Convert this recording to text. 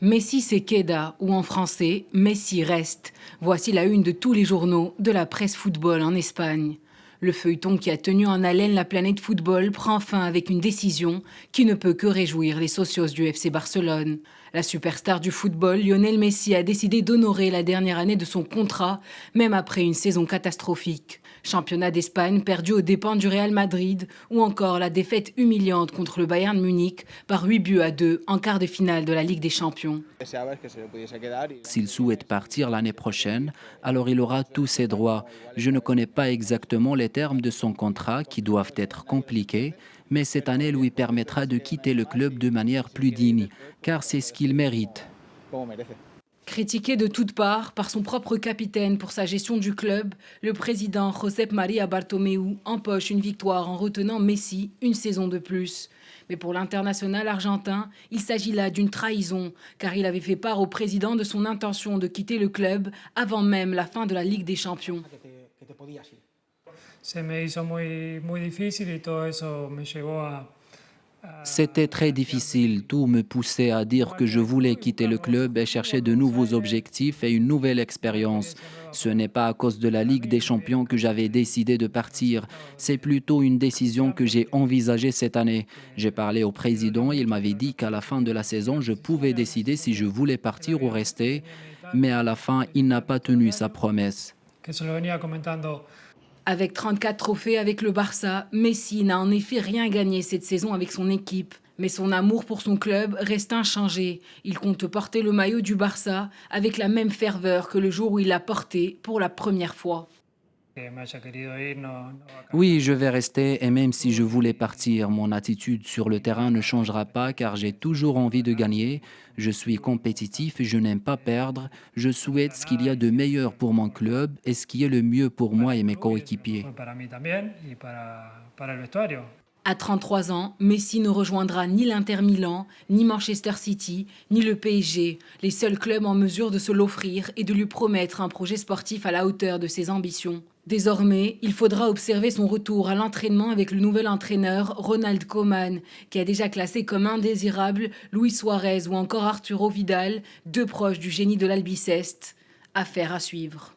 Messi se queda, ou en français, Messi reste. Voici la une de tous les journaux de la presse football en Espagne. Le feuilleton qui a tenu en haleine la planète football prend fin avec une décision qui ne peut que réjouir les socios du FC Barcelone. La superstar du football, Lionel Messi, a décidé d'honorer la dernière année de son contrat, même après une saison catastrophique. Championnat d'Espagne perdu aux dépens du Real Madrid ou encore la défaite humiliante contre le Bayern Munich par 8-2 en quart de finale de la Ligue des Champions. S'il souhaite partir l'année prochaine, alors il aura tous ses droits. Je ne connais pas exactement les termes de son contrat qui doivent être compliqués, mais cette année lui permettra de quitter le club de manière plus digne, car c'est ce qu'il mérite. Critiqué de toutes parts par son propre capitaine pour sa gestion du club, le président Josep María Bartomeu empoche une victoire en retenant Messi une saison de plus. Mais pour l'international argentin, il s'agit là d'une trahison, car il avait fait part au président de son intention de quitter le club avant même la fin de la Ligue des Champions. C'était très difficile, tout me poussait à dire que je voulais quitter le club et chercher de nouveaux objectifs et une nouvelle expérience. Ce n'est pas à cause de la Ligue des Champions que j'avais décidé de partir, c'est plutôt une décision que j'ai envisagée cette année. J'ai parlé au président, il m'avait dit qu'à la fin de la saison, je pouvais décider si je voulais partir ou rester, mais à la fin, il n'a pas tenu sa promesse. Avec 34 trophées avec le Barça, Messi n'a en effet rien gagné cette saison avec son équipe. Mais son amour pour son club reste inchangé. Il compte porter le maillot du Barça avec la même ferveur que le jour où il l'a porté pour la première fois. Oui, je vais rester et même si je voulais partir, mon attitude sur le terrain ne changera pas car j'ai toujours envie de gagner. Je suis compétitif et je n'aime pas perdre. Je souhaite ce qu'il y a de meilleur pour mon club et ce qui est le mieux pour moi et mes coéquipiers. À 33 ans, Messi ne rejoindra ni l'Inter Milan, ni Manchester City, ni le PSG, les seuls clubs en mesure de se l'offrir et de lui promettre un projet sportif à la hauteur de ses ambitions. Désormais, il faudra observer son retour à l'entraînement avec le nouvel entraîneur Ronald Koeman, qui a déjà classé comme indésirable Luis Suarez ou encore Arturo Vidal, deux proches du génie de l'Albiceste. Affaire à suivre.